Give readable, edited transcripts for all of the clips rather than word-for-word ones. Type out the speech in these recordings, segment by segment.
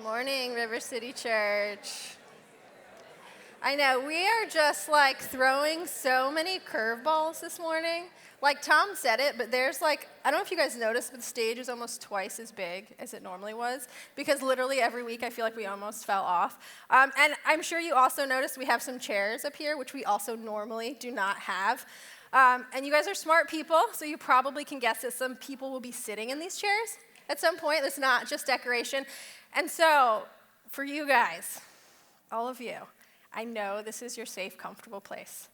Morning, River City Church. I know, we are just like throwing so many curveballs this morning. Like Tom said it, but there's like, I don't know if you guys noticed, but the stage is almost twice as big as it normally was, because literally every week I feel like we almost fell off. And I'm sure you also noticed we have some chairs up here, which we also normally do not have. And you guys are smart people, so you probably can guess that some people will be sitting in these chairs at some point. It's not just decoration. And so, for you guys, all of you, I know this is your safe, comfortable place.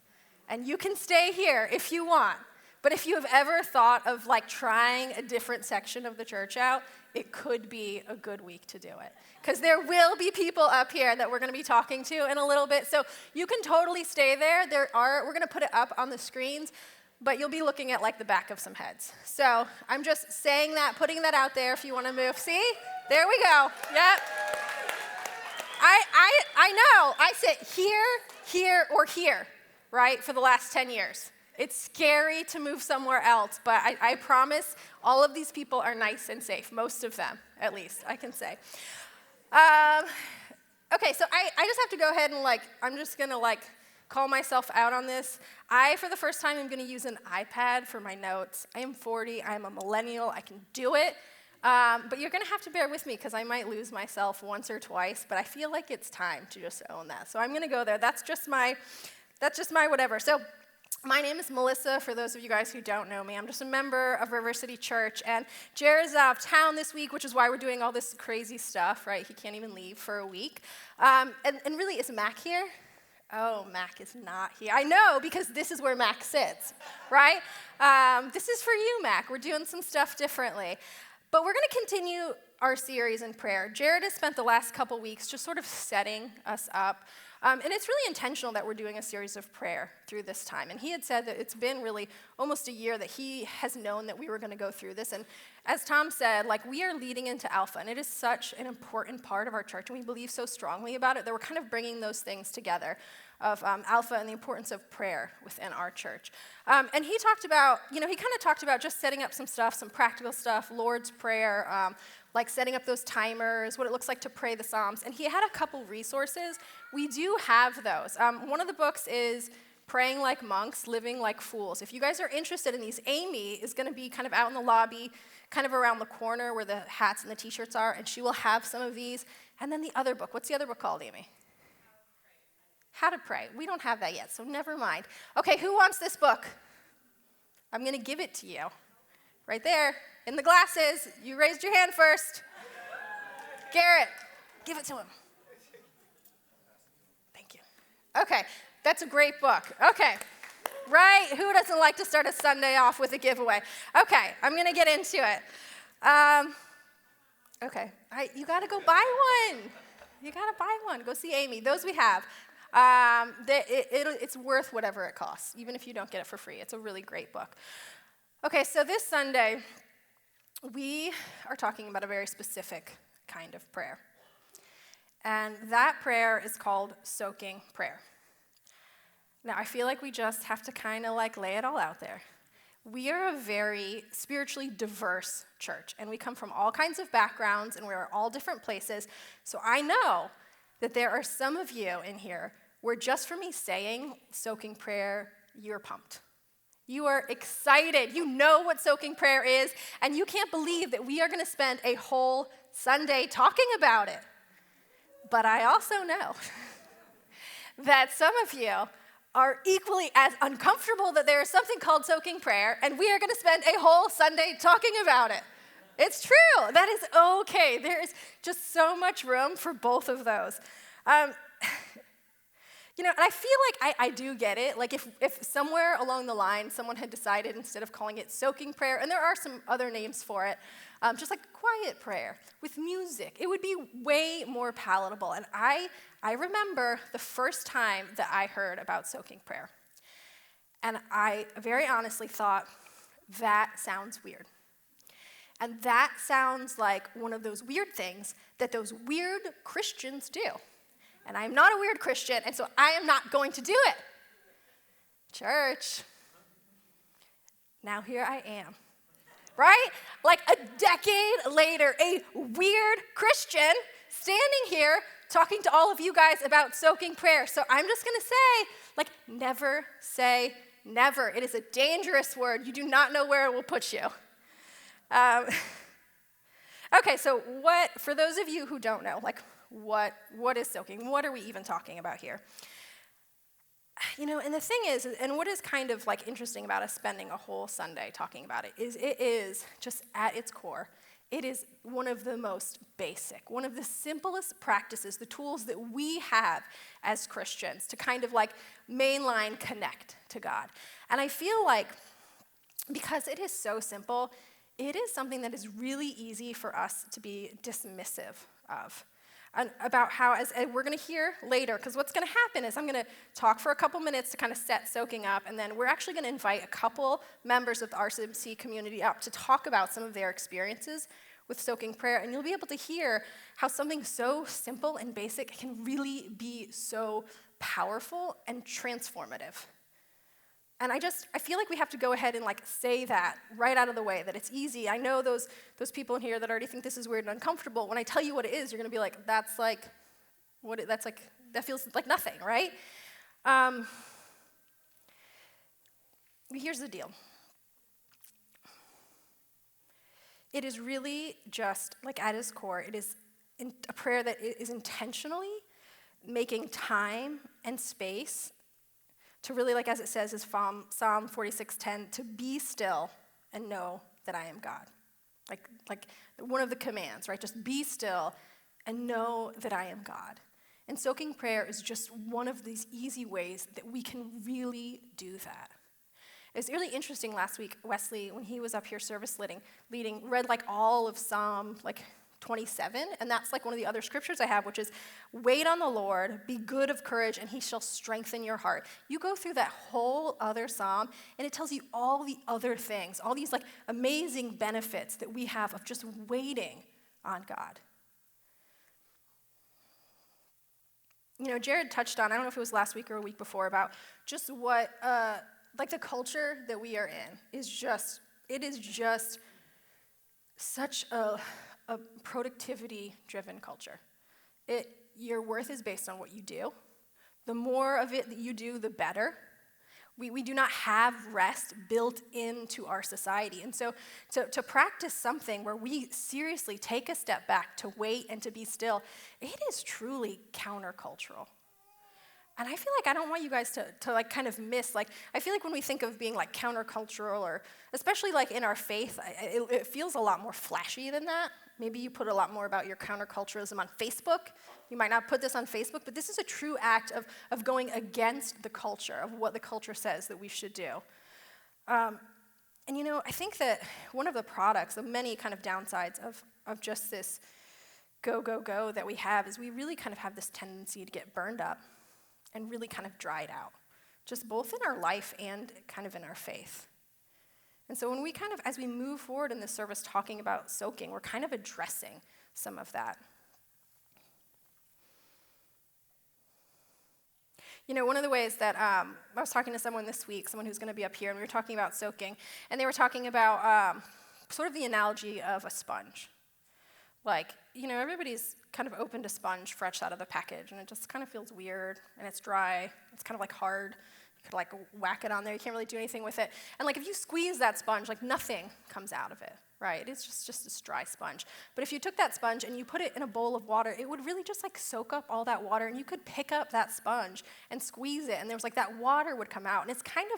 And you can stay here if you want. But if you have ever thought of like trying a different section of the church out, it could be a good week to do it. Because there will be people up here that we're going to be talking to in a little bit. So you can totally stay there. We're going to put it up on the screens, but you'll be looking at like the back of some heads. So I'm just saying that, putting that out there if you want to move. See? There we go. Yep. I know. I sit here, or here, right, for the last 10 years. It's scary to move somewhere else, but I promise all of these people are nice and safe. Most of them, at least, I can say. Okay, so I just have to go ahead and I'm just going to call myself out on this. I, for the first time, am going to use an iPad for my notes. I am 40. I am a millennial. I can do it. But you're going to have to bear with me because I might lose myself once or twice, but I feel like it's time to just own that. So I'm going to go there. That's just my whatever. So my name is Melissa, for those of you guys who don't know me. I'm just a member of River City Church, and Jared's out of town this week, which is why we're doing all this crazy stuff, right? He can't even leave for a week. And really, is Mac here? Oh, Mac is not here. I know, because this is where Mac sits, right? This is for you, Mac. We're doing some stuff differently. But we're going to continue our series in prayer. Jared has spent the last couple weeks just sort of setting us up. And it's really intentional that we're doing a series of prayer through this time. And he had said that it's been really almost a year that he has known that we were going to go through this. And as Tom said, we are leading into Alpha. And it is such an important part of our church. And we believe so strongly about it that we're kind of bringing those things together of Alpha and the importance of prayer within our church. And he talked about, he kind of talked about just setting up some stuff, some practical stuff, Lord's Prayer, like setting up those timers, what it looks like to pray the Psalms. And he had a couple resources. We do have those. One of the books is Praying Like Monks, Living Like Fools. If you guys are interested in these, Amy is going to be kind of out in the lobby, kind of around the corner where the hats and the t-shirts are, and she will have some of these. And then the other book. What's the other book called, Amy? How to Pray. We don't have that yet, so never mind. Okay, who wants this book? I'm going to give it to you. Right there, in the glasses. You raised your hand first. Garrett, give it to him. Thank you. Okay, that's a great book. Okay, right? Who doesn't like to start a Sunday off with a giveaway? Okay, I'm going to get into it. Okay, you got to go buy one. You got to buy one. Go see Amy. Those we have. It's worth whatever it costs, even if you don't get it for free. It's a really great book. Okay, so this Sunday, we are talking about a very specific kind of prayer. And that prayer is called soaking prayer. Now, I feel like we just have to kind of lay it all out there. We are a very spiritually diverse church, and we come from all kinds of backgrounds, and we're all different places. So I know that there are some of you in here where just for me saying soaking prayer, you're pumped. You are excited. You know what soaking prayer is, and you can't believe that we are going to spend a whole Sunday talking about it. But I also know that some of you are equally as uncomfortable that there is something called soaking prayer, and we are going to spend a whole Sunday talking about it. It's true. That is okay. There is just so much room for both of those. And I feel like I do get it. If somewhere along the line someone had decided instead of calling it soaking prayer, and there are some other names for it, just like quiet prayer with music, it would be way more palatable. And I remember the first time that I heard about soaking prayer. And I very honestly thought, that sounds weird. And that sounds like one of those weird things that those weird Christians do. And I'm not a weird Christian, and so I am not going to do it. Church. Now here I am. Right? A decade later, a weird Christian standing here talking to all of you guys about soaking prayer. So I'm just going to say, never say never. It is a dangerous word. You do not know where it will put you. Okay, so for those of you who don't know, what is soaking? What are we even talking about here? And the thing is, and what is kind of interesting about us spending a whole Sunday talking about it is just at its core, it is one of the most basic, one of the simplest practices, the tools that we have as Christians to kind of mainline connect to God. And I feel like because it is so simple, it is something that is really easy for us to be dismissive of. And about how, as we're going to hear later, because what's going to happen is I'm going to talk for a couple minutes to kind of set soaking up, and then we're actually going to invite a couple members of the RCMC community up to talk about some of their experiences with soaking prayer, and you'll be able to hear how something so simple and basic can really be so powerful and transformative. And I feel like we have to go ahead and say that right out of the way, that it's easy. I know those people in here that already think this is weird and uncomfortable. When I tell you what it is, you're gonna be like, that feels like nothing, right? Here's the deal. It is really just, at its core, it is a prayer that is intentionally making time and space to really, as it says, is Psalm 46:10, to be still and know that I am God. Like one of the commands, right? Just be still and know that I am God. And soaking prayer is just one of these easy ways that we can really do that. It was really interesting last week, Wesley, when he was up here service leading, read all of Psalm 27, and that's one of the other scriptures I have, which is, wait on the Lord, be good of courage, and he shall strengthen your heart. You go through that whole other psalm, and it tells you all the other things, all these amazing benefits that we have of just waiting on God. Jared touched on, I don't know if it was last week or a week before, about just what, the culture that we are in is just such a productivity-driven culture. Your worth is based on what you do. The more of it that you do, the better. We do not have rest built into our society. And so to practice something where we seriously take a step back to wait and to be still, it is truly countercultural. And I feel I don't want you guys to kind of miss, I feel when we think of being countercultural, or especially in our faith, it feels a lot more flashy than that. Maybe you put a lot more about your counterculturalism on Facebook. You might not put this on Facebook, but this is a true act of going against the culture, of what the culture says that we should do. I think that one of the products, of many kind of downsides of just this go, go, go that we have, is we really kind of have this tendency to get burned up and really kind of dried out, just both in our life and kind of in our faith. And so when we kind of, as we move forward in this service talking about soaking, we're kind of addressing some of that. One of the ways that I was talking to someone this week, someone who's going to be up here, and we were talking about soaking, and they were talking about sort of the analogy of a sponge. Everybody's kind of opened a sponge fresh out of the package, and it just kind of feels weird, and it's dry. It's kind of hard. You could whack it on there. You can't really do anything with it. And if you squeeze that sponge, nothing comes out of it, right? It's just this dry sponge. But if you took that sponge and you put it in a bowl of water, it would really just soak up all that water, and you could pick up that sponge and squeeze it, and there was that water would come out. And it's kind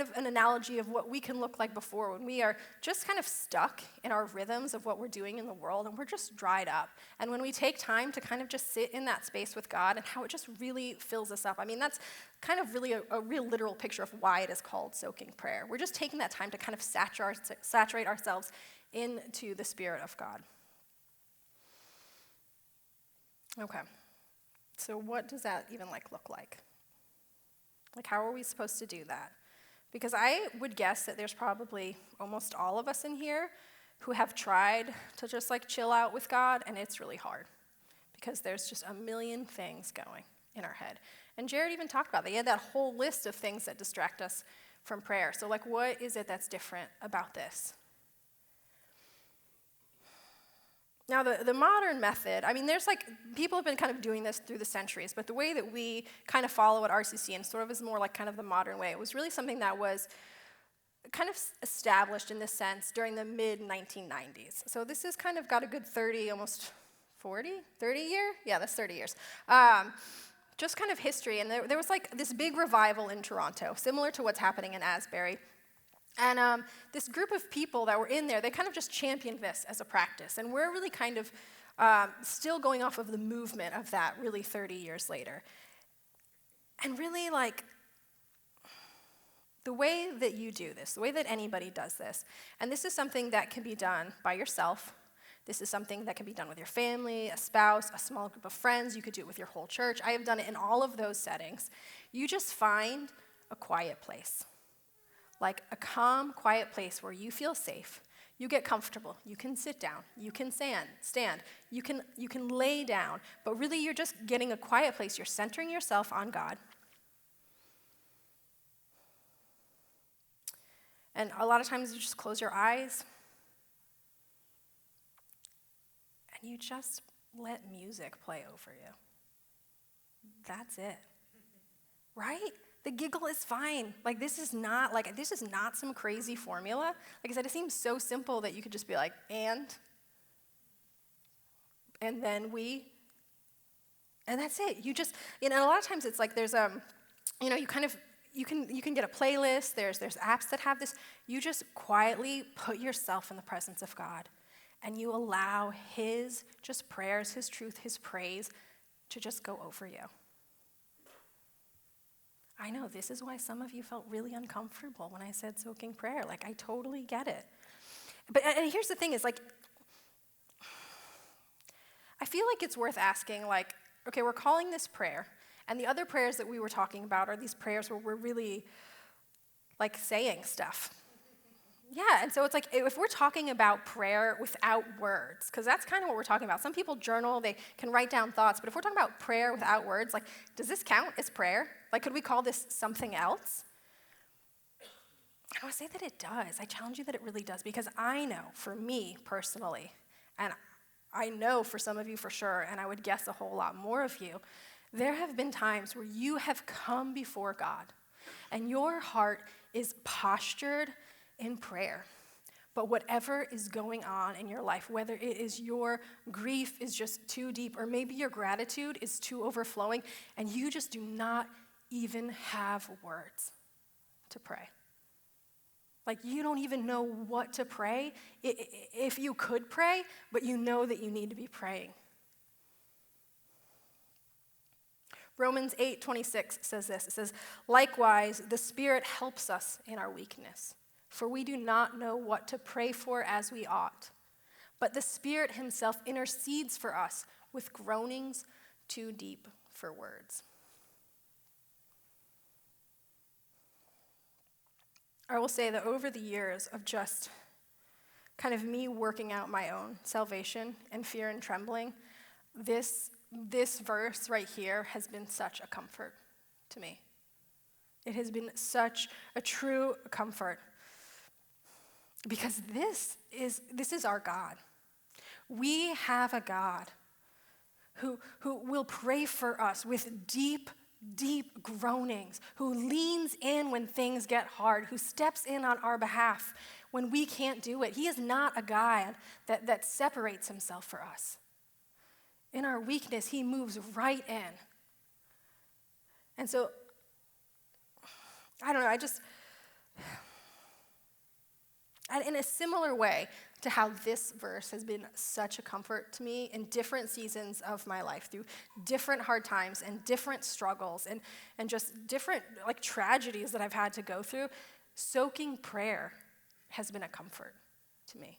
of an analogy of what we can look like before, when we are just kind of stuck in our rhythms of what we're doing in the world, and we're just dried up. And when we take time to kind of just sit in that space with God, and how it just really fills us up. I mean, that's kind of really a real literal picture of why it is called soaking prayer. We're just taking that time to kind of saturate ourselves into the Spirit of God. Okay, so what does that even look like? How are we supposed to do that? Because I would guess that there's probably almost all of us in here who have tried to just chill out with God, and it's really hard because there's just a million things going in our head. And Jared even talked about that. He had that whole list of things that distract us from prayer. So what is it that's different about this? Now, the modern method, I mean, there's like, people have been kind of doing this through the centuries, but the way that we kind of follow at RCC and sort of is more like kind of the modern way, it was really something that was kind of established in this sense during the mid-1990s. So this has kind of got a good 30, almost 40, 30 year? Yeah, that's 30 years. Just kind of history, and there was like this big revival in Toronto, similar to what's happening in Asbury. And this group of people that were in there, they kind of just championed this as a practice. And we're really kind of still going off of the movement of that really 30 years later. And really, like, the way that you do this, the way that anybody does this, and this is something that can be done by yourself. This is something that can be done with your family, a spouse, a small group of friends. You could do it with your whole church. I have done it in all of those settings. You just find a quiet place. Like a calm, quiet place where you feel safe. You get comfortable. You can sit down. You can stand. You can lay down. But really, you're just getting a quiet place. You're centering yourself on God. And a lot of times, you just close your eyes. And you just let music play over you. That's it. Right? The giggle is fine. Like, this is not some crazy formula. Like I said, it seems so simple that you could just be like, and then and that's it. You just, a lot of times it's like there's, you can get a playlist. There's apps that have this. You just quietly put yourself in the presence of God, and you allow His just prayers, His truth, His praise to just go over you. I know this is why some of you felt really uncomfortable when I said soaking prayer. Like, I totally get it. But and here's the thing is, like, I feel like it's worth asking, like, okay, we're calling this prayer, and the other prayers that we were talking about are these prayers where we're really, like, saying stuff. Yeah, and so it's like, if we're talking about prayer without words, because that's kind of what we're talking about. Some people journal, they can write down thoughts, but if we're talking about prayer without words, like, does this count as prayer? Like, could we call this something else? I would say that it does. I challenge you that it really does, because I know, for me personally, and I know for some of you for sure, and I would guess a whole lot more of you, there have been times where you have come before God, and your heart is postured in prayer. But whatever is going on in your life, whether it is your grief is just too deep, or maybe your gratitude is too overflowing, and you just do not even have words to pray. Like, you don't even know what to pray, if you could pray, but you know that you need to be praying. Romans 8:26 says this. It says, likewise, the Spirit helps us in our weakness, for we do not know what to pray for as we ought. But the Spirit Himself intercedes for us with groanings too deep for words. I will say that over the years of just kind of me working out my own salvation and fear and trembling, this verse right here has been such a comfort to me. It has been such a true comfort, because this is our God. We have a God who will pray for us with deep groanings, who leans in when things get hard, who steps in on our behalf when we can't do it. He is not a God that separates Himself for us. In our weakness, He moves right in. And so, I don't know, in a similar way to how this verse has been such a comfort to me in different seasons of my life, through different hard times and different struggles and just different tragedies that I've had to go through, soaking prayer has been a comfort to me.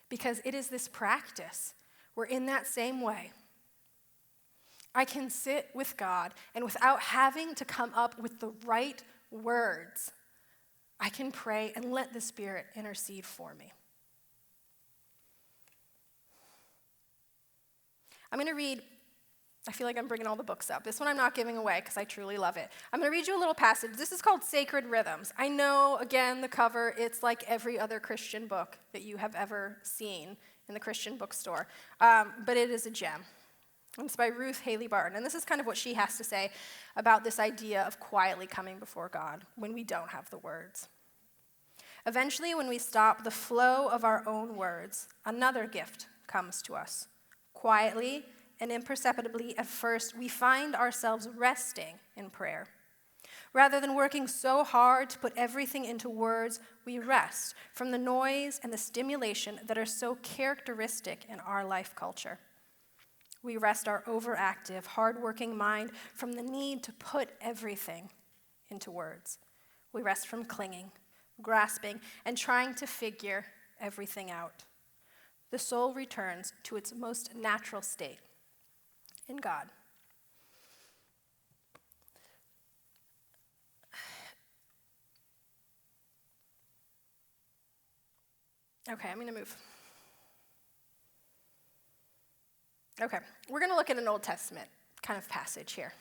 Because it is this practice where, in that same way, I can sit with God, and without having to come up with the right words, I can pray and let the Spirit intercede for me. I'm going to read, I feel like I'm bringing all the books up. This one I'm not giving away because I truly love it. I'm going to read you a little passage. This is called Sacred Rhythms. I know, again, the cover, it's like every other Christian book that you have ever seen in the Christian bookstore, but it is a gem. It's by Ruth Haley Barton, and this is kind of what she has to say about this idea of quietly coming before God when we don't have the words. Eventually, when we stop the flow of our own words, another gift comes to us. Quietly and imperceptibly at first, we find ourselves resting in prayer. Rather than working so hard to put everything into words, we rest from the noise and the stimulation that are so characteristic in our life culture. We rest our overactive, hardworking mind from the need to put everything into words. We rest from clinging, grasping, and trying to figure everything out. The soul returns to its most natural state in God. Okay, I'm going to move. Okay, we're going to look at an Old Testament kind of passage here.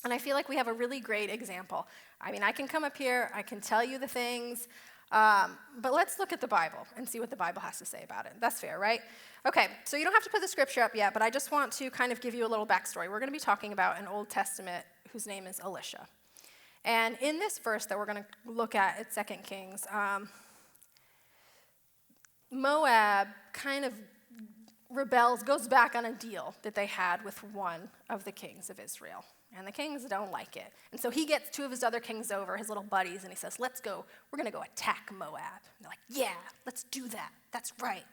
And I feel like we have a really great example. I mean, I can come up here, I can tell you the things, but let's look at the Bible and see what the Bible has to say about it. That's fair, right? Okay, so you don't have to put the scripture up yet, but I just want to kind of give you a little backstory. We're going to be talking about an Old Testament whose name is Elisha. And in this verse that we're going to look at 2 Kings, Moab kind of rebels, goes back on a deal that they had with one of the kings of Israel. And the kings don't like it. And so he gets two of his other kings over, his little buddies, and he says, let's go, we're going to go attack Moab. And they're like, yeah, let's do that. That's right.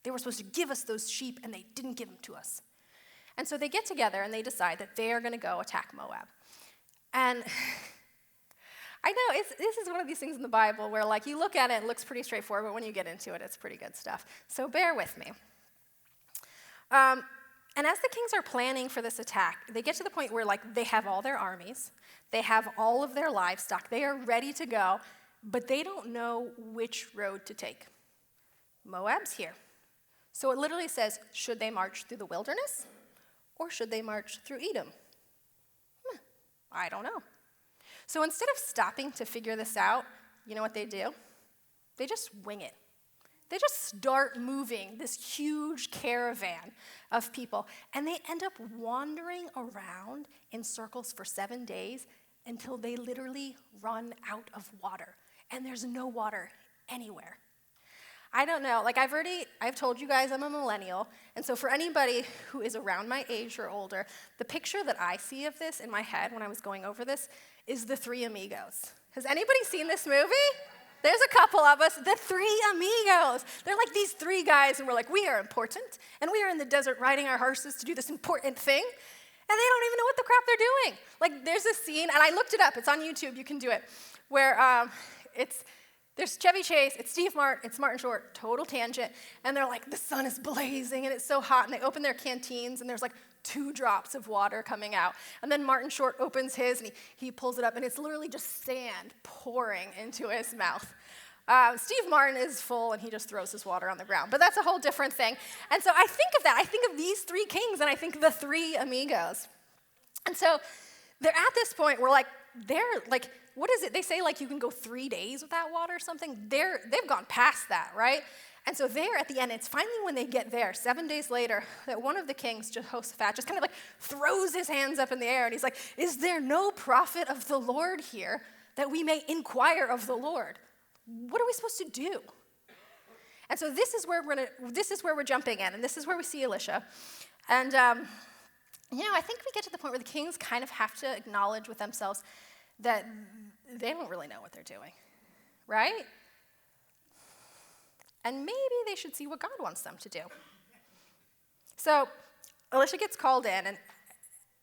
They were supposed to give us those sheep, and they didn't give them to us. And so they get together, and they decide that they are going to go attack Moab. And I know, this is one of these things in the Bible where, like, you look at it, it looks pretty straightforward, but when you get into it, it's pretty good stuff. So bear with me. And as the kings are planning for this attack, they get to the point where, like, they have all their armies, they have all of their livestock, they are ready to go, but they don't know which road to take. Moab's here. So it literally says, should they march through the wilderness or should they march through Edom? I don't know. So instead of stopping to figure this out, you know what they do? They just wing it. They just start moving this huge caravan of people, and they end up wandering around in circles for 7 days until they literally run out of water, and there's no water anywhere. I don't know, like I've told you guys I'm a millennial, and so for anybody who is around my age or older, the picture that I see of this in my head when I was going over this is the Three Amigos. Has anybody seen this movie? There's a couple of us, the Three Amigos. They're like these three guys, and we're like, we are important, and we are in the desert riding our horses to do this important thing, and they don't even know what the crap they're doing. Like, there's a scene, and I looked it up. It's on YouTube. You can do it, where there's Chevy Chase, it's Steve Martin, it's Martin Short, total tangent, and they're like, the sun is blazing, and it's so hot, and they open their canteens, and there's like 2 drops of water coming out. And then Martin Short opens his, and he pulls it up, and it's literally just sand pouring into his mouth. Steve Martin is full, and he just throws his water on the ground. But that's a whole different thing. And so I think of that. I think of these 3 kings, and I think the Three Amigos. And so they're at this point where, like, they're like, what is it? They say, like, you can go 3 days without water or something. They've gone past that, right? And so there at the end, it's finally when they get there, 7 days later, that one of the kings, Jehoshaphat, just kind of like throws his hands up in the air, and he's like, is there no prophet of the Lord here that we may inquire of the Lord? What are we supposed to do? And so this is where we're jumping in, and this is where we see Elisha. And, I think we get to the point where the kings kind of have to acknowledge with themselves that they don't really know what they're doing, right? And maybe they should see what God wants them to do. So Elisha gets called in,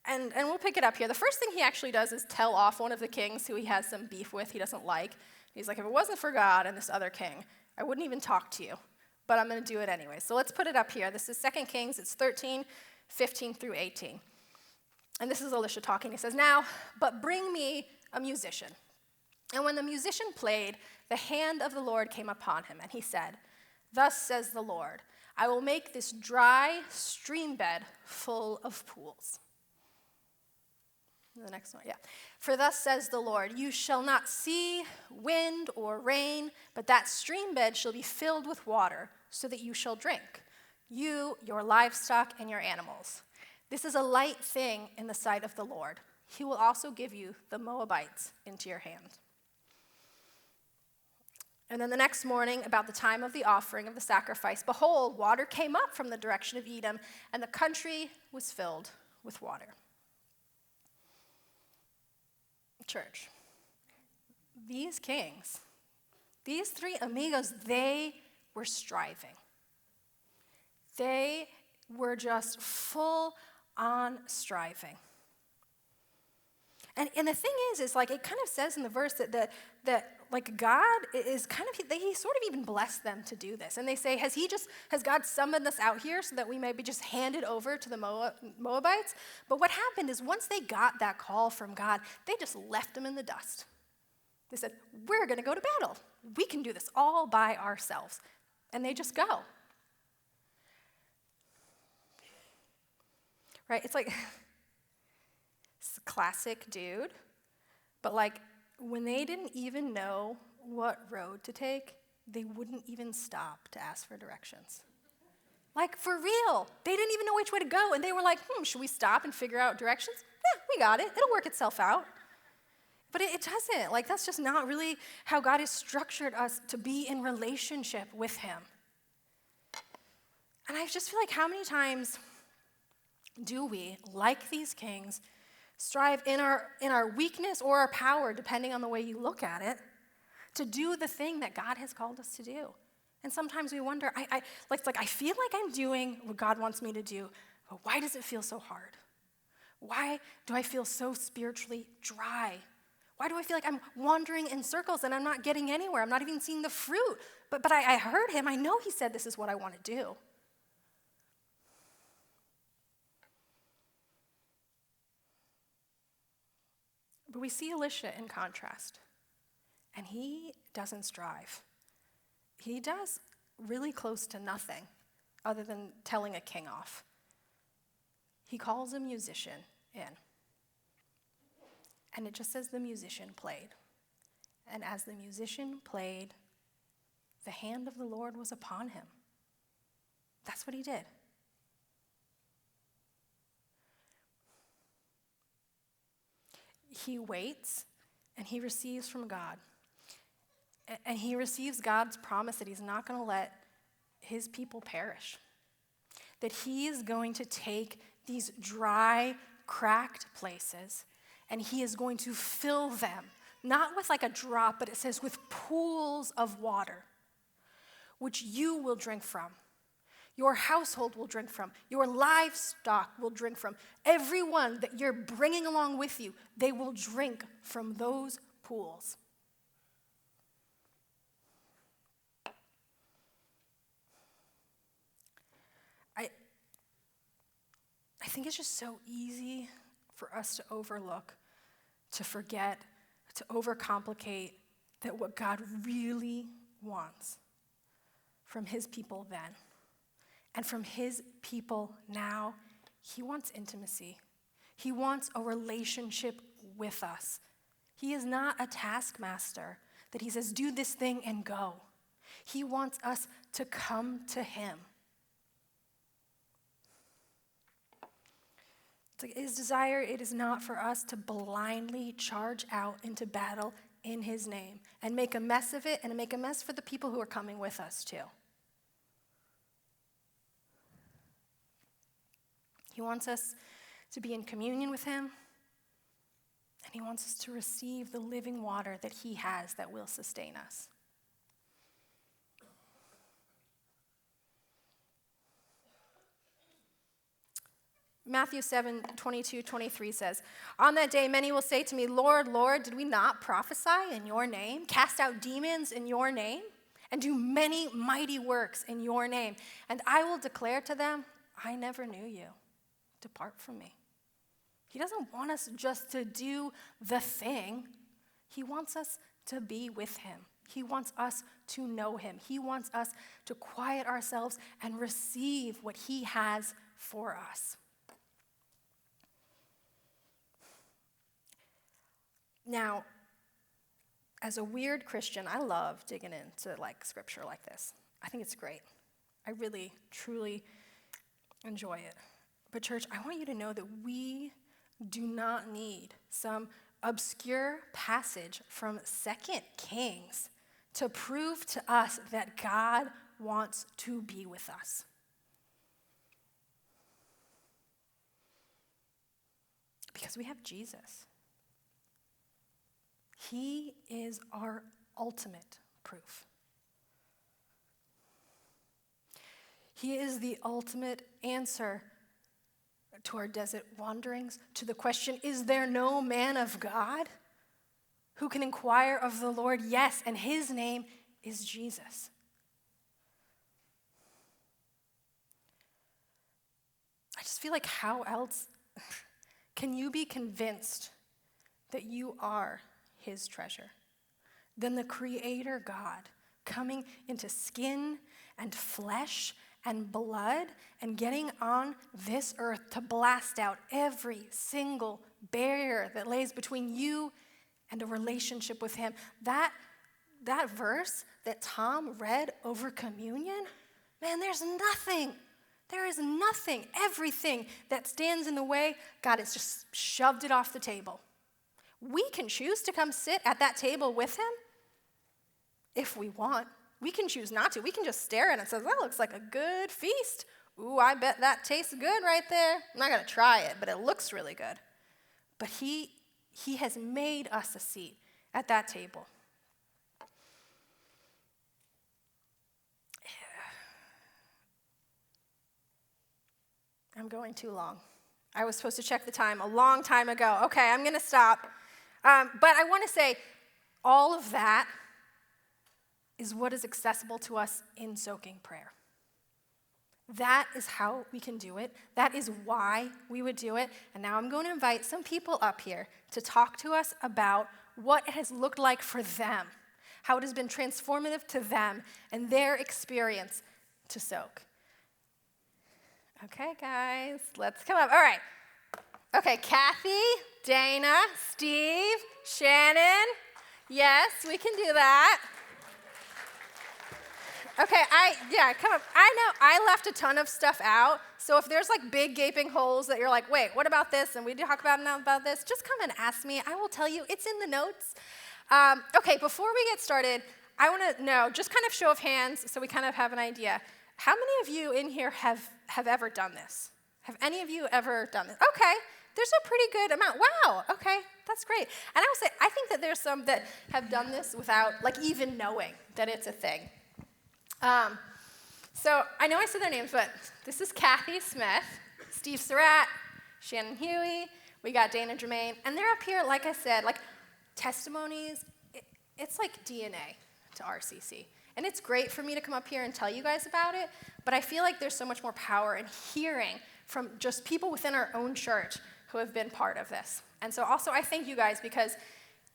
and we'll pick it up here. The first thing he actually does is tell off one of the kings who he has some beef with, he doesn't like. He's like, if it wasn't for God and this other king, I wouldn't even talk to you, but I'm going to do it anyway. So let's put it up here. This is 2 Kings. It's 13, 15 through 18. And this is Elisha talking. He says, now, but bring me a musician. And when the musician played, the hand of the Lord came upon him, and he said, thus says the Lord, I will make this dry stream bed full of pools. The next one, yeah. For thus says the Lord, you shall not see wind or rain, but that stream bed shall be filled with water, so that you shall drink, you, your livestock, and your animals. This is a light thing in the sight of the Lord. He will also give you the Moabites into your hand. And then the next morning, about the time of the offering of the sacrifice, behold, water came up from the direction of Edom, and the country was filled with water. Church, these kings, these three amigos, they were striving. They were just full on striving. And the thing is like it kind of says in the verse that like God is kind of, he sort of even blessed them to do this. And they say, has God summoned us out here so that we may be just handed over to the Moabites? But what happened is once they got that call from God, they just left them in the dust. They said, we're going to go to battle. We can do this all by ourselves. And they just go. Right? It's like, it's a classic dude, but like when they didn't even know what road to take, they wouldn't even stop to ask for directions. Like for real, they didn't even know which way to go, and they were like, should we stop and figure out directions? Yeah, we got it. It'll work itself out. But it doesn't. Like that's just not really how God has structured us to be in relationship with him. And I just feel like how many times do we, like these kings, strive in our weakness or our power, depending on the way you look at it, to do the thing that God has called us to do? And sometimes we wonder, I feel like I'm doing what God wants me to do, but why does it feel so hard? Why do I feel so spiritually dry? Why do I feel like I'm wandering in circles and I'm not getting anywhere? I'm not even seeing the fruit. But I heard him. I know he said this is what I want to do. But we see Elisha in contrast, and he doesn't strive. He does really close to nothing other than telling a king off. He calls a musician in, and it just says the musician played. And as the musician played, the hand of the Lord was upon him. That's what he did. He waits and he receives from God. And he receives God's promise that he's not going to let his people perish. That he is going to take these dry, cracked places and he is going to fill them, not with like a drop, but it says with pools of water, which you will drink from. Your household will drink from. Your livestock will drink from. Everyone that you're bringing along with you, they will drink from those pools. I think it's just so easy for us to overlook, to forget, to overcomplicate that what God really wants from his people then and from his people now, he wants intimacy. He wants a relationship with us. He is not a taskmaster that he says, do this thing and go. He wants us to come to him. It's like his desire, it is not for us to blindly charge out into battle in his name and make a mess of it and make a mess for the people who are coming with us too. He wants us to be in communion with him, and he wants us to receive the living water that he has that will sustain us. Matthew 7:22-23 says, on that day many will say to me, Lord, Lord, did we not prophesy in your name, cast out demons in your name, and do many mighty works in your name? And I will declare to them, I never knew you. Depart from me. He doesn't want us just to do the thing. He wants us to be with him. He wants us to know him. He wants us to quiet ourselves and receive what he has for us. Now, as a weird Christian, I love digging into like scripture like this. I think it's great. I really, truly enjoy it. But church, I want you to know that we do not need some obscure passage from 2 Kings to prove to us that God wants to be with us. Because we have Jesus. He is our ultimate proof. He is the ultimate answer to our desert wanderings, to the question, is there no man of God who can inquire of the Lord? Yes, and his name is Jesus. I just feel like how else can you be convinced that you are his treasure than the Creator God coming into skin and flesh and blood and getting on this earth to blast out every single barrier that lays between you and a relationship with him? That verse that Tom read over communion, man, there is nothing, everything that stands in the way, God has just shoved it off the table. We can choose to come sit at that table with him if we want. We can choose not to. We can just stare at it and say, that looks like a good feast. Ooh, I bet that tastes good right there. I'm not going to try it, but it looks really good. But he has made us a seat at that table. I'm going too long. I was supposed to check the time a long time ago. Okay, I'm going to stop. But I want to say all of that is what is accessible to us in soaking prayer. That is how we can do it. That is why we would do it. And now I'm going to invite some people up here to talk to us about what it has looked like for them, how it has been transformative to them and their experience to soak. Okay, guys, let's come up. All right. Okay, Kathy, Dana, Steve, Shannon. Yes, we can do that. Okay, come up. I know I left a ton of stuff out, so if there's like big gaping holes that you're like, wait, what about this? And we talk about this, just come and ask me. I will tell you, it's in the notes. Okay, before we get started, I want to know, just kind of show of hands, so we kind of have an idea. How many of you in here have ever done this? Have any of you ever done this? Okay, there's a pretty good amount. Wow, okay, that's great. And I will say, I think that there's some that have done this without like even knowing that it's a thing. So I know I said their names, but this is Kathy Smith, Steve Surratt, Shannon Huey, we got Dana Germain, and they're up here, like I said, like testimonies, it's like DNA to RCC. And it's great for me to come up here and tell you guys about it, but I feel like there's so much more power in hearing from just people within our own church who have been part of this. And so also I thank you guys because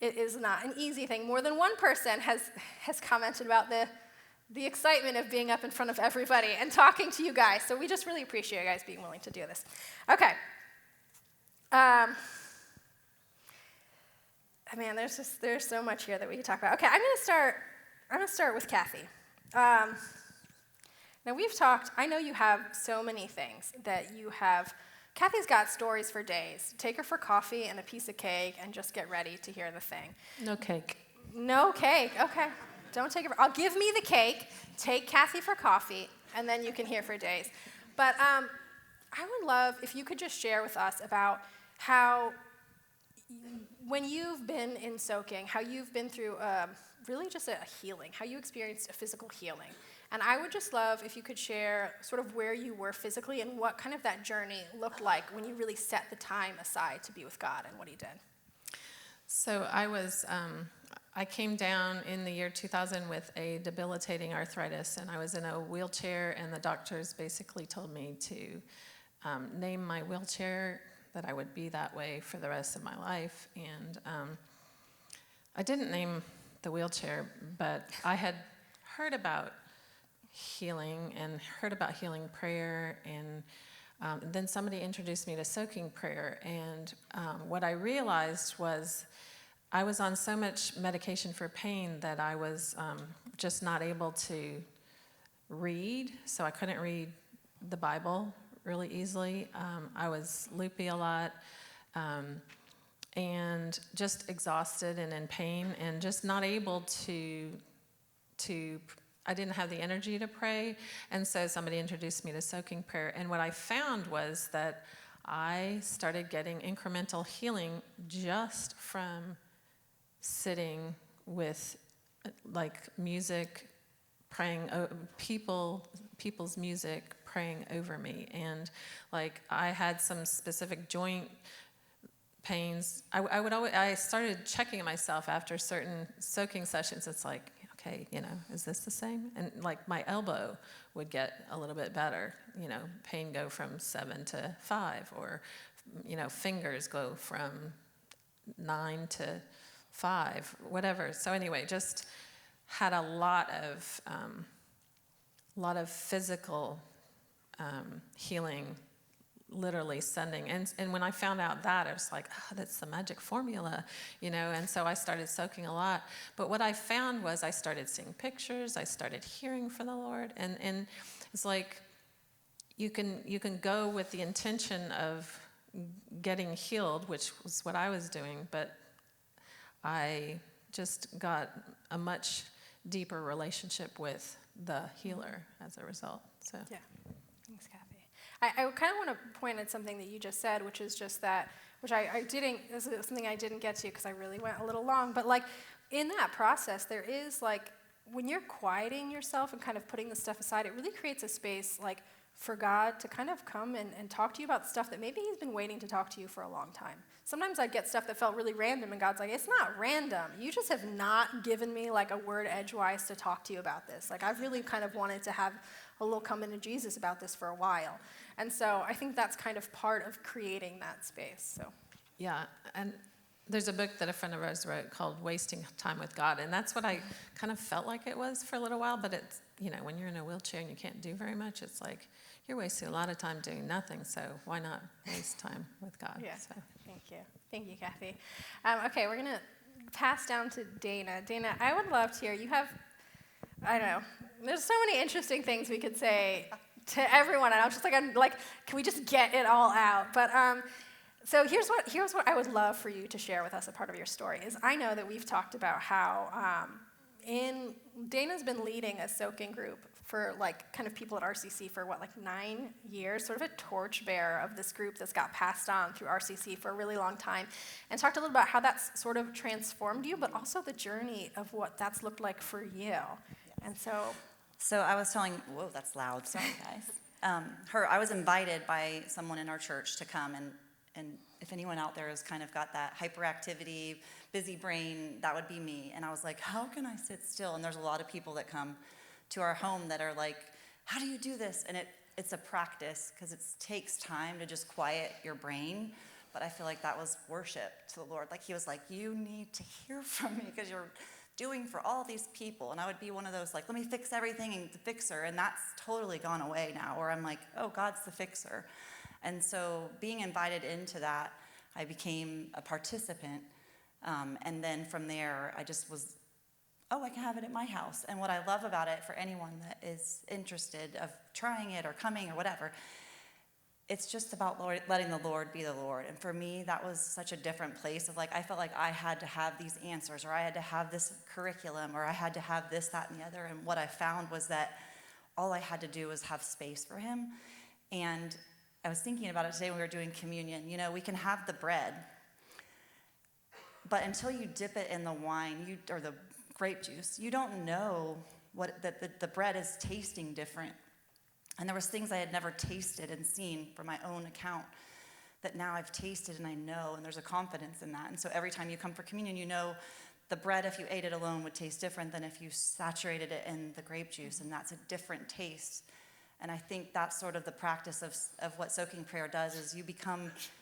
it is not an easy thing. More than one person has commented about the excitement of being up in front of everybody and talking to you guys. So we just really appreciate you guys being willing to do this. Okay. Man, there's so much here that we can talk about. Okay, I'm gonna start with Kathy. Now we've talked, I know you have so many things that you have. Kathy's got stories for days. Take her for coffee and a piece of cake and just get ready to hear the thing. No cake. No cake, okay. Don't take it. I'll give me the cake, take Kathy for coffee, and then you can hear for days. But I would love if you could just share with us about how, when you've been in soaking, how you've been through really just a healing, how you experienced a physical healing. And I would just love if you could share sort of where you were physically and what kind of that journey looked like when you really set the time aside to be with God and what he did. So I came down in the year 2000 with a debilitating arthritis, and I was in a wheelchair, and the doctors basically told me to name my wheelchair, that I would be that way for the rest of my life. And I didn't name the wheelchair, but I had heard about healing and heard about healing prayer, and then somebody introduced me to soaking prayer, and what I realized was I was on so much medication for pain that I was just not able to read, so I couldn't read the Bible really easily. I was loopy a lot, and just exhausted and in pain, and just not able to I didn't have the energy to pray, and so somebody introduced me to soaking prayer. And what I found was that I started getting incremental healing just from sitting with like music, praying, people's music praying over me. And like I had some specific joint pains. I started checking myself after certain soaking sessions. It's like, okay, is this the same? And like my elbow would get a little bit better, pain go from 7 to 5, or, fingers go from 9 to 5, whatever. So anyway, just had a lot of physical healing, literally sending. And when I found out that, I was like, oh, that's the magic formula, and so I started soaking a lot. But what I found was I started seeing pictures, I started hearing from the Lord, and it's like you can go with the intention of getting healed, which was what I was doing, but I just got a much deeper relationship with the healer as a result. So yeah. Thanks, Kathy. I kind of want to point at something that you just said, which is just that, which I didn't, this is something I didn't get to because I really went a little long, but like in that process, there is like, when you're quieting yourself and kind of putting the stuff aside, it really creates a space like for God to kind of come and talk to you about stuff that maybe he's been waiting to talk to you for a long time. Sometimes I'd get stuff that felt really random, and God's like, it's not random. You just have not given me like a word edgewise to talk to you about this. Like I've really kind of wanted to have a little come into Jesus about this for a while. And so I think that's kind of part of creating that space. So yeah, and there's a book that a friend of ours wrote called Wasting Time with God, and that's what I kind of felt like it was for a little while, but it's, when you're in a wheelchair and you can't do very much, it's like you're wasting a lot of time doing nothing, so why not waste time with God? Yeah, so. Thank you, Kathy. Okay, we're going to pass down to Dana. Dana, I would love to hear, you have, I don't know, there's so many interesting things we could say to everyone, and I was just like, can we just get it all out? But so here's what I would love for you to share with us, a part of your story, is I know that we've talked about how Dana's been leading a soaking group for like kind of people at RCC for 9 years, sort of a torchbearer of this group that's got passed on through RCC for a really long time, and talked a little about how that's sort of transformed you, but also the journey of what that's looked like for you. Yes. And So I was telling, whoa, that's loud, sorry guys. I was invited by someone in our church to come, and if anyone out there has kind of got that hyperactivity, busy brain, that would be me. And I was like, how can I sit still? And there's a lot of people that come to our home that are like, how do you do this? And it's a practice, because it takes time to just quiet your brain. But I feel like that was worship to the Lord. Like he was like, you need to hear from me because you're doing for all these people. And I would be one of those like, let me fix everything and the fixer. And that's totally gone away now, where I'm like, oh, God's the fixer. And so being invited into that, I became a participant. And then from there, I just was, I can have it at my house. And what I love about it, for anyone that is interested of trying it or coming or whatever, it's just about letting the Lord be the Lord. And for me, that was such a different place of like, I felt like I had to have these answers, or I had to have this curriculum, or I had to have this, that, and the other. And what I found was that all I had to do was have space for him. And I was thinking about it today when we were doing communion. We can have the bread, but until you dip it in the wine or the grape juice, you don't know that the bread is tasting different. And there was things I had never tasted and seen from my own account that now I've tasted and I know, and there's a confidence in that. And so every time you come for communion, the bread, if you ate it alone, would taste different than if you saturated it in the grape juice, and that's a different taste. And I think that's sort of the practice of what soaking prayer does, is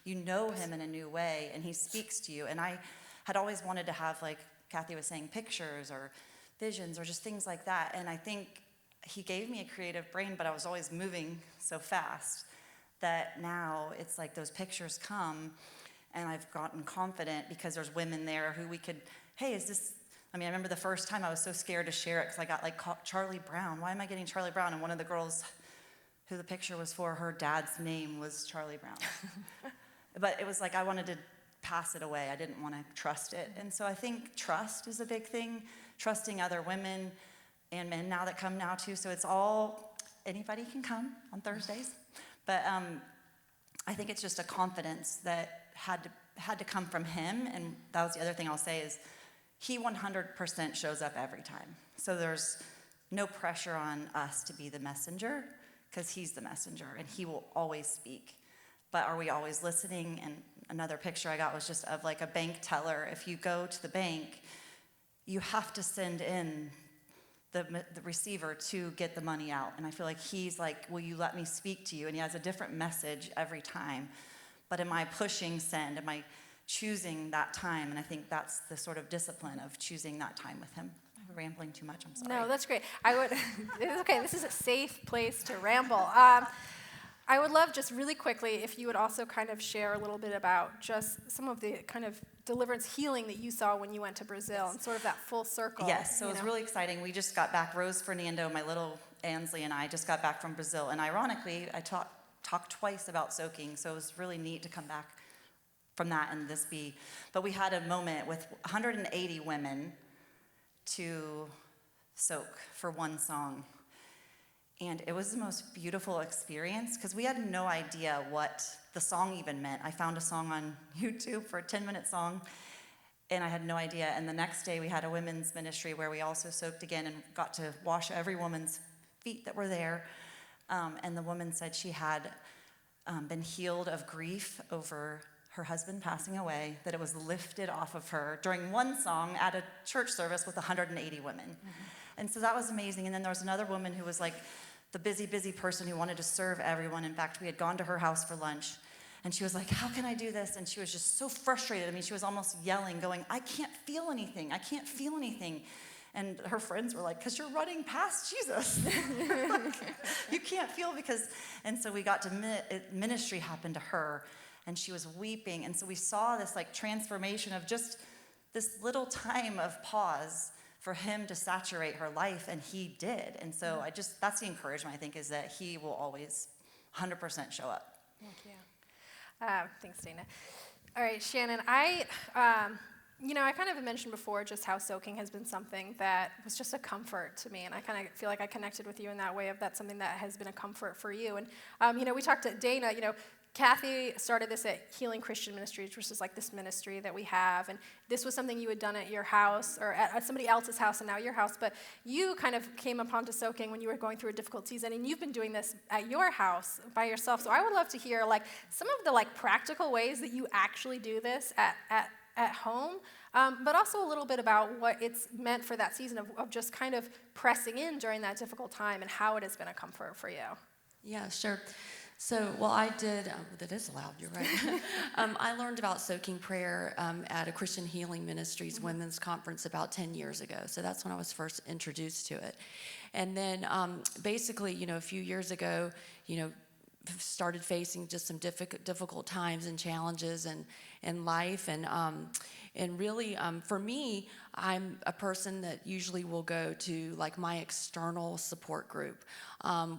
you know him in a new way, and he speaks to you. And I had always wanted to have, like Kathy was saying, pictures or visions or just things like that. And I think he gave me a creative brain, but I was always moving so fast that now it's like those pictures come, and I've gotten confident because there's women there who we could, hey, is this I mean, I remember the first time I was so scared to share it because I got like Charlie Brown. Why am I getting Charlie Brown? And one of the girls who the picture was for, her dad's name was Charlie Brown. But it was like I wanted to pass it away. I didn't want to trust it. And so I think trust is a big thing, trusting other women and men now that come now too. So it's all, anybody can come on Thursdays. But I think it's just a confidence that had to come from him. And that was the other thing I'll say is he 100% shows up every time. So there's no pressure on us to be the messenger because he's the messenger and he will always speak. But are we always listening? And another picture I got was just of like a bank teller. If you go to the bank, you have to send in the receiver to get the money out. And I feel like he's like, will you let me speak to you? And he has a different message every time. But am I pushing send? Am I choosing that time? And I think that's the sort of discipline of choosing that time with him. I'm rambling too much, I'm sorry. No, that's great. It's okay, this is a safe place to ramble. I would love just really quickly if you would also kind of share a little bit about just some of the kind of deliverance healing that you saw when you went to Brazil and sort of that full circle. Yes, so it was really exciting. We just got back, Rose Fernando, my little Ansley and I just got back from Brazil. And ironically, I talked twice about soaking, so it was really neat to come back from that and this be. But we had a moment with 180 women to soak for one song. And it was the most beautiful experience because we had no idea what the song even meant. I found a song on YouTube for a 10-minute song, and I had no idea. And the next day we had a women's ministry where we also soaked again and got to wash every woman's feet that were there. And the woman said she had been healed of grief over her husband passing away, that it was lifted off of her during one song at a church service with 180 women. Mm-hmm. And so that was amazing. And then there was another woman who was like the busy person who wanted to serve everyone. In fact, we had gone to her house for lunch, and she was like, how can I do this? And she was just so frustrated. I mean, she was almost yelling, going, I can't feel anything. I can't feel anything. And her friends were like, because you're running past Jesus. You can't feel because, and so we got to, ministry happened to her, and she was weeping. And so we saw this like transformation of just this little time of pause for him to saturate her life, and he did. And so that's the encouragement, I think, is that he will always 100% show up. Thank you. Thanks, Dana. All right, Shannon, I kind of mentioned before just how soaking has been something that was just a comfort to me, and I kind of feel like I connected with you in that way of that's something that has been a comfort for you. And, we talked to Dana, Kathy started this at Healing Christian Ministries, which is like this ministry that we have, and this was something you had done at your house or at somebody else's house and now your house, but you kind of came upon to soaking when you were going through a difficult season, and you've been doing this at your house by yourself. So I would love to hear like some of the like practical ways that you actually do this at home, but also a little bit about what it's meant for that season of just kind of pressing in during that difficult time and how it has been a comfort for you. Yeah, sure. So, I did, that is loud, you're right. I learned about soaking prayer at a Christian Healing Ministries women's conference about 10 years ago. So that's when I was first introduced to it. And then basically, a few years ago, started facing just some difficult times and challenges in life. And really, for me, I'm a person that usually will go to like my external support group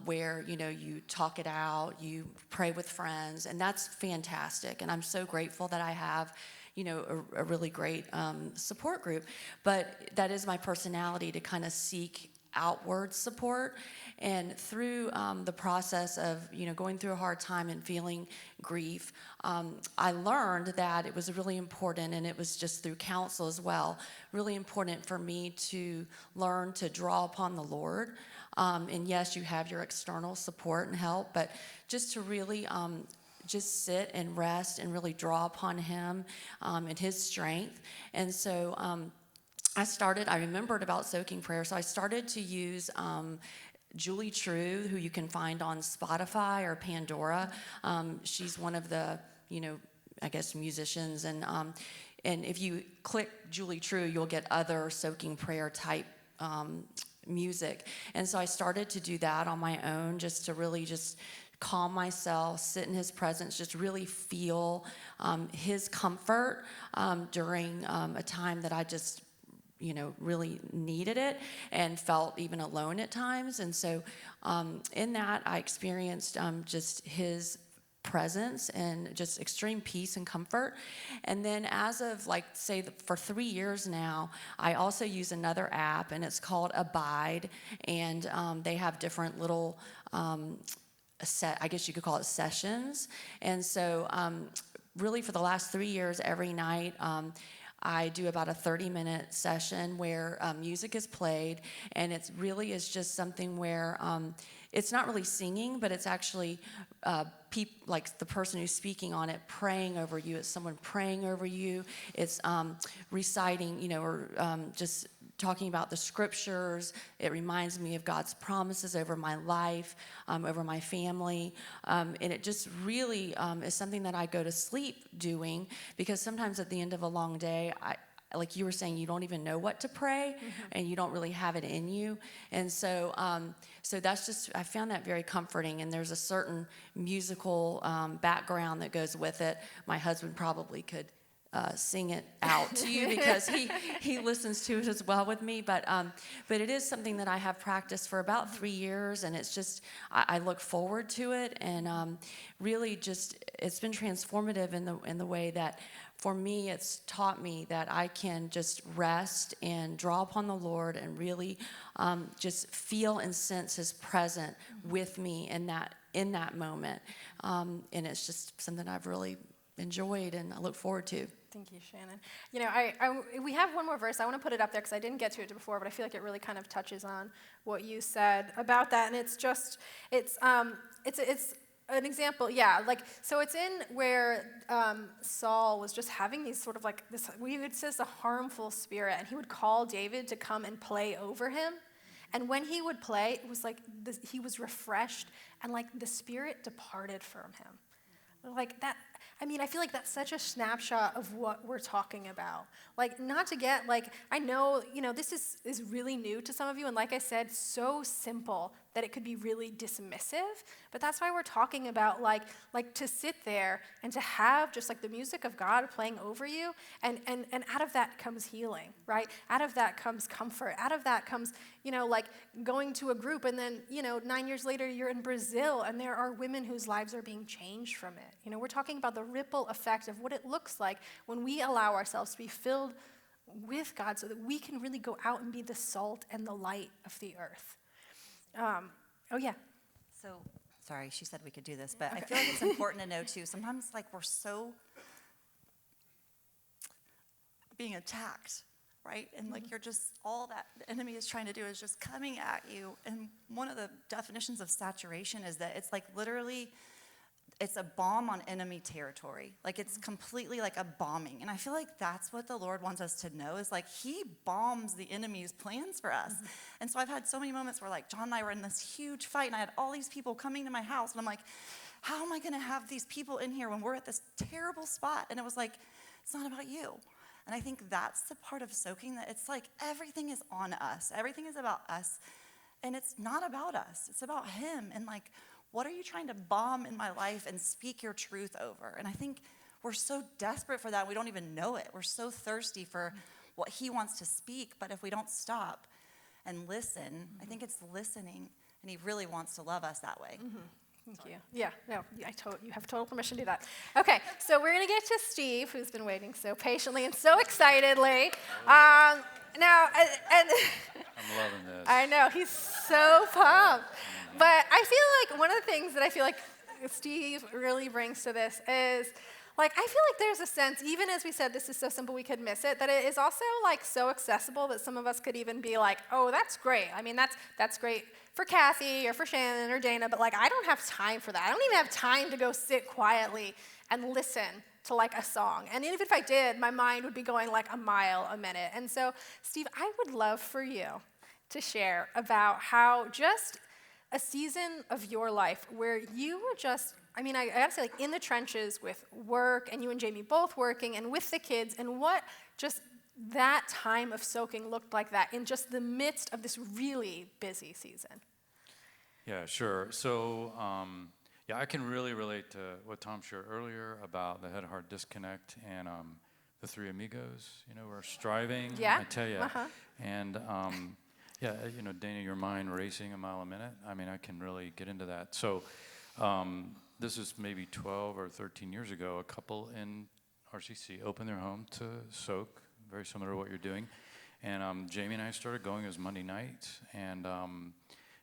where, you talk it out, you pray with friends, and that's fantastic. And I'm so grateful that I have, a really great support group. But that is my personality to kind of seek outward support. And through the process of going through a hard time and feeling grief, I learned that it was really important, and it was just through counsel as well, really important for me to learn to draw upon the Lord. And yes, you have your external support and help, but just to really just sit and rest and really draw upon Him and His strength. And so I remembered about soaking prayer, so I started to use Julie True, who you can find on Spotify or Pandora. She's one of the, musicians. And if you click Julie True, you'll get other soaking prayer type music. And so I started to do that on my own, just to really just calm myself, sit in His presence, just really feel His comfort during a time that I just really needed it and felt even alone at times. And so in that, I experienced just his presence and just extreme peace and comfort. And then as of for 3 years now, I also use another app, and it's called Abide, and they have different little I guess you could call it sessions. And so really for the last 3 years, every night, I do about a 30-minute session where music is played, and it really is just something where it's not really singing, but it's actually like the person who's speaking on it praying over you. It's someone praying over you. It's reciting, or just talking about the scriptures. It reminds me of God's promises over my life, over my family. And it just really is something that I go to sleep doing, because sometimes at the end of a long day, like you were saying, you don't even know what to pray, and you don't really have it in you. And so so that's just, I found that very comforting, and there's a certain musical background that goes with it. My husband probably could sing it out to you because he listens to it as well with me. But it is something that I have practiced for about 3 years, and it's just, I look forward to it, and really just, it's been transformative in the way that, for me, it's taught me that I can just rest and draw upon the Lord and really just feel and sense His presence with me in that moment. And it's just something I've really enjoyed and I look forward to. Thank you, Shannon. We have one more verse. I want to put it up there because I didn't get to it before, but I feel like it really kind of touches on what you said about that. And it's an example, so it's in where Saul was just having these sort of like this, it says a harmful spirit, and he would call David to come and play over him. And when he would play, it was like he was refreshed, and like the spirit departed from him. Like that, I feel like that's such a snapshot of what we're talking about. Like, not to get, I know, this is really new to some of you, and like I said, so simple that it could be really dismissive, but that's why we're talking about, like to sit there and to have just, the music of God playing over you, and out of that comes healing, right? Out of that comes comfort. Out of that comes, going to a group, and then, 9 years later, you're in Brazil, and there are women whose lives are being changed from it. We're talking about the ripple effect of what it looks like when we allow ourselves to be filled with God so that we can really go out and be the salt and the light of the earth. So, sorry, she said we could do this, but okay. I feel like it's important to know, too, sometimes, we're so being attacked, right? And, you're just, all that the enemy is trying to do is just coming at you. And one of the definitions of saturation is that it's, literally, it's a bomb on enemy territory. It's completely like a bombing. And I feel like that's what the Lord wants us to know is He bombs the enemy's plans for us. And so I've had so many moments where John and I were in this huge fight, and I had all these people coming to my house, and I'm like, how am I going to have these people in here when we're at this terrible spot? And it was it's not about you. And I think that's the part of soaking, that it's everything is on us. Everything is about us. And it's not about us. It's about Him. And what are you trying to bomb in my life and speak your truth over? And I think we're so desperate for that, we don't even know it. We're so thirsty for what He wants to speak, but if we don't stop and listen, I think it's listening, and He really wants to love us that way. Thank you. Yeah, no, you have total permission to do that. Okay, so we're going to get to Steve, who's been waiting so patiently and so excitedly. Now, and I'm loving this. I know, he's so pumped. But I feel like one of the things that I feel like Steve really brings to this is, I feel like there's a sense, even as we said this is so simple we could miss it, that it is also, so accessible that some of us could even be like, oh, that's great. That's great for Kathy or for Shannon or Dana, but, I don't have time for that. I don't even have time to go sit quietly and listen to, a song. And even if I did, my mind would be going, a mile a minute. And so, Steve, I would love for you to share about how just a season of your life where you were just, I gotta say, in the trenches with work, and you and Jamie both working, and with the kids, and what just that time of soaking looked like that in just the midst of this really busy season. Yeah, sure. So, I can really relate to what Tom shared earlier about the head-heart disconnect, and the three Amigos, we're striving. Yeah. I tell you. Uh-huh. And yeah, Dana, your mind racing a mile a minute. I mean, I can really get into that. So this is maybe 12 or 13 years ago. A couple in RCC opened their home to soak, very similar to what you're doing. And Jamie and I started going. It was Monday night. And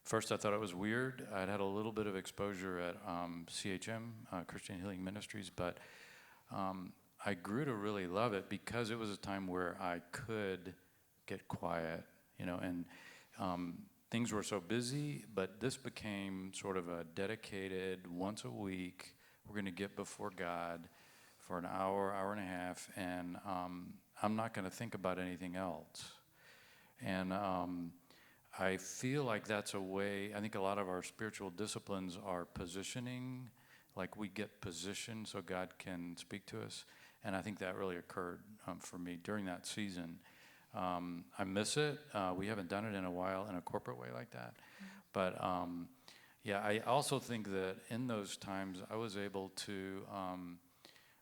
first I thought it was weird. I'd had a little bit of exposure at CHM, Christian Healing Ministries, but I grew to really love it because it was a time where I could get quiet, and things were so busy, but this became sort of a dedicated, once a week, we're going to get before God for an hour, hour and a half, and I'm not going to think about anything else. And I feel like that's a way, I think a lot of our spiritual disciplines are positioning, like we get positioned so God can speak to us. And I think that really occurred for me during that season. I miss it. We haven't done it in a while in a corporate way like that. But yeah, I also think that in those times I was able to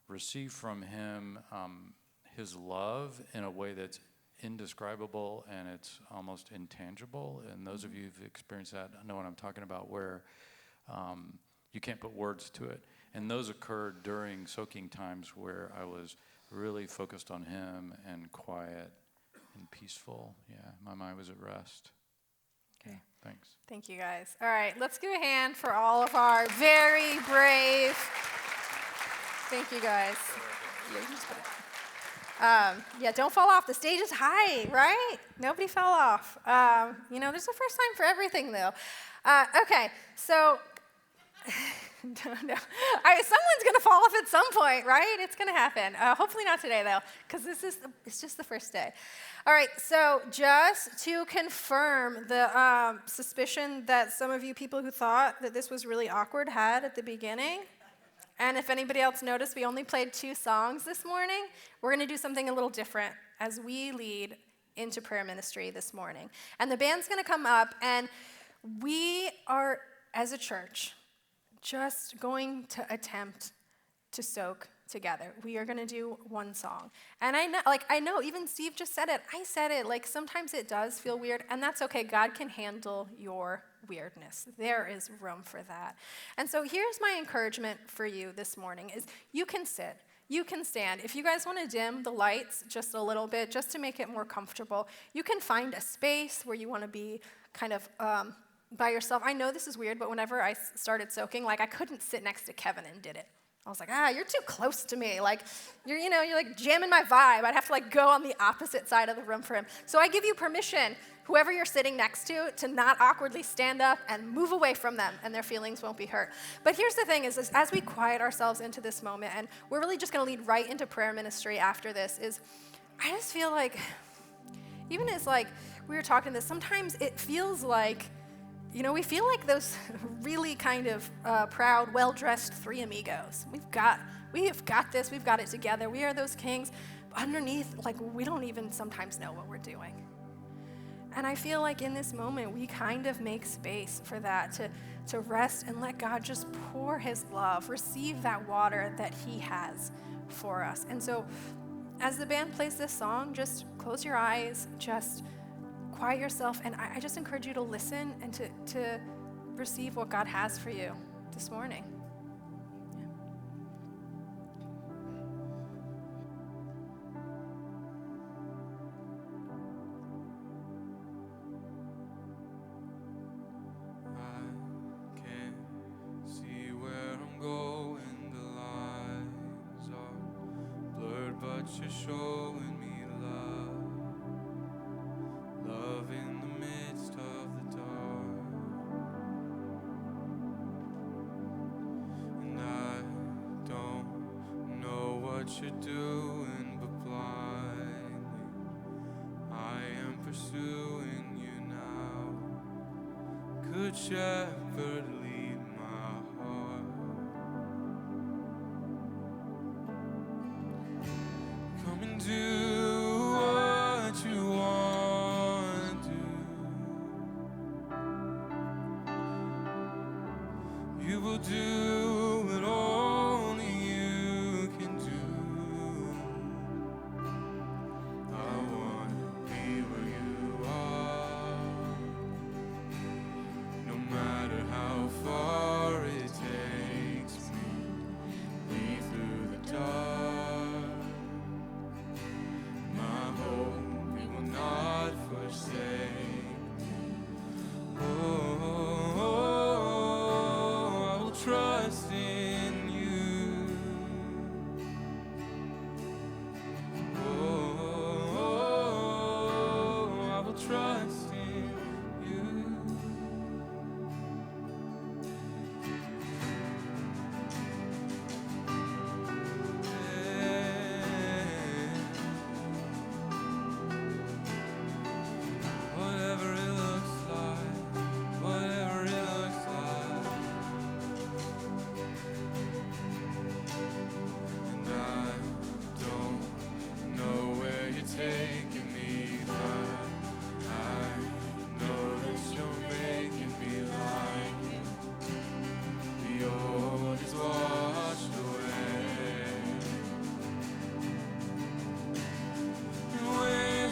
receive from him his love in a way that's indescribable and it's almost intangible. And those of you who've experienced that know what I'm talking about, where you can't put words to it. And those occurred during soaking times where I was really focused on him and quiet and peaceful. Yeah, my mind was at rest. Okay. Yeah, thanks. Thank you, guys. All right, let's give a hand for all of our very brave. Thank you, guys. Yeah, you can just put it. Yeah, don't fall off. The stage is high, right? Nobody fell off. There's a first time for everything, though. Okay, so no. All right, someone's going to fall off at some point, right? It's going to happen. Hopefully not today, though, because it's just the first day. All right, so just to confirm the suspicion that some of you people who thought that this was really awkward had at the beginning, and if anybody else noticed, we only played 2 songs this morning. We're going to do something a little different as we lead into prayer ministry this morning. And the band's going to come up, and we are, as a church, just going to attempt to soak together. We are going to do one song. And I know, even Steve just said it. I said it, sometimes it does feel weird, and that's okay. God can handle your weirdness. There is room for that. And so here's my encouragement for you this morning is you can sit. You can stand. If you guys want to dim the lights just a little bit, just to make it more comfortable, you can find a space where you want to be kind of by yourself. I know this is weird, but whenever I started soaking, I couldn't sit next to Kevin and did it. I was like, you're too close to me. You're jamming my vibe. I'd have to go on the opposite side of the room for him. So I give you permission, whoever you're sitting next to not awkwardly stand up and move away from them, and their feelings won't be hurt. But here's the thing is as we quiet ourselves into this moment, and we're really just going to lead right into prayer ministry after this, is I just feel like, even as we were talking this, sometimes it feels like, we feel like those really kind of proud, well-dressed 3 amigos. We have got this. We've got it together. We are those kings. But underneath, we don't even sometimes know what we're doing. And I feel like in this moment, we kind of make space for that, to rest and let God just pour his love, receive that water that he has for us. And so as the band plays this song, just close your eyes, just quiet yourself, and I just encourage you to listen and to receive what God has for you this morning. I can't see where I'm going, the lines are blurred, but you're showing me love in the midst of the dark. And I don't know what you're doing, but blindly I am pursuing you now. Good shepherd, lead my heart. Come and do what you want to do. You will do what only you can do. trust in you. Oh, I will trust in you. Whatever it looks like, whatever it looks like. And I don't know where you're taking me, but I know that you're making me like you. The old is washed away. And when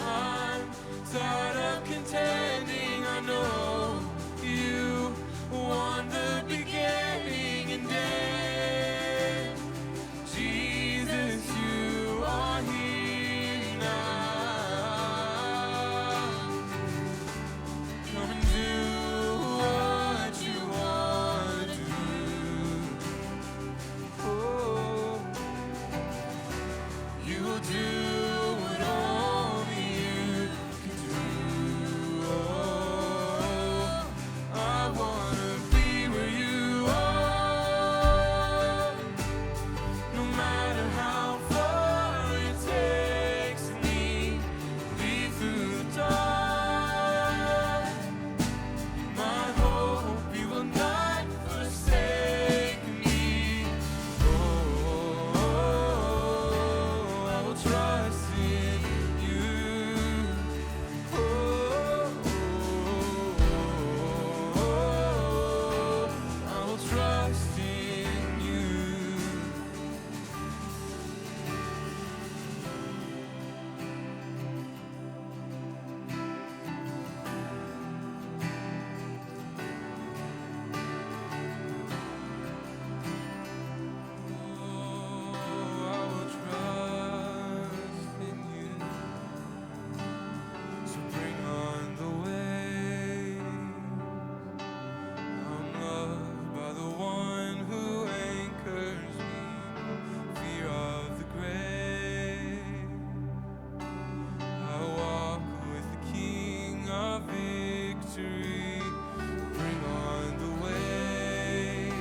I'm tired of contending, I know you won the beginning and end. Jesus, you are here now. Come and do what you want to do. Oh, you will do what only you can do. Oh, I wanna be where you are, no matter how far it takes me. Lead through the dark, my hope you will not forsake me. Oh, I will trust in you. Oh, I will trust in you. I will trust in you. So bring on the waves. I'm loved by the one who anchors me. Fear of the grave. I walk with the King of victory. Bring on the waves.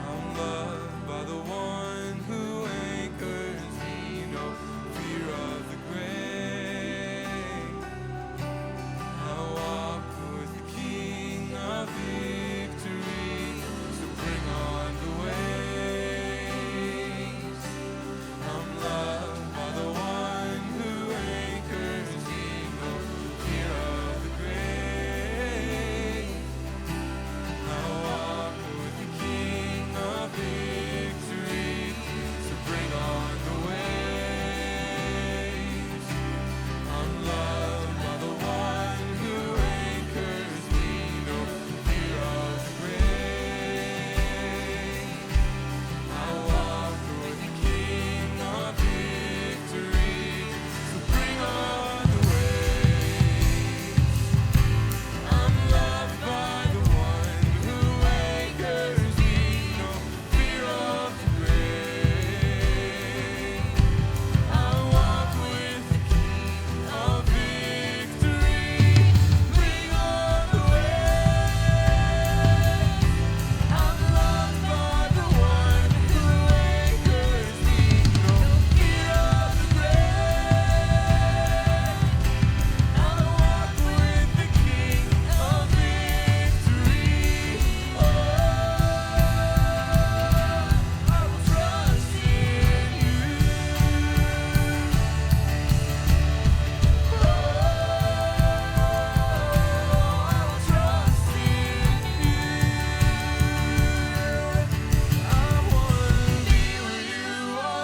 I'm loved by the one who anchors me. No fear of the grave. I walk with the King of victory. So bring on the waves. I'm loved by the one who anchors me. No fear of the grave. I walk with the King of victory. So bring on the waves. I'm loved by the one who anchors me. No fear of the grave. I walk with the King of victory. So bring on the waves. I'm loved by the one who anchors me. No fear of the grave. I walk with the King of victory. Bring on the waves. I'm loved by the one who anchors me. No fear of the grave. I walk with the King of victory. Oh, I will trust in you. Oh, I will trust in you. I wanna be where you are.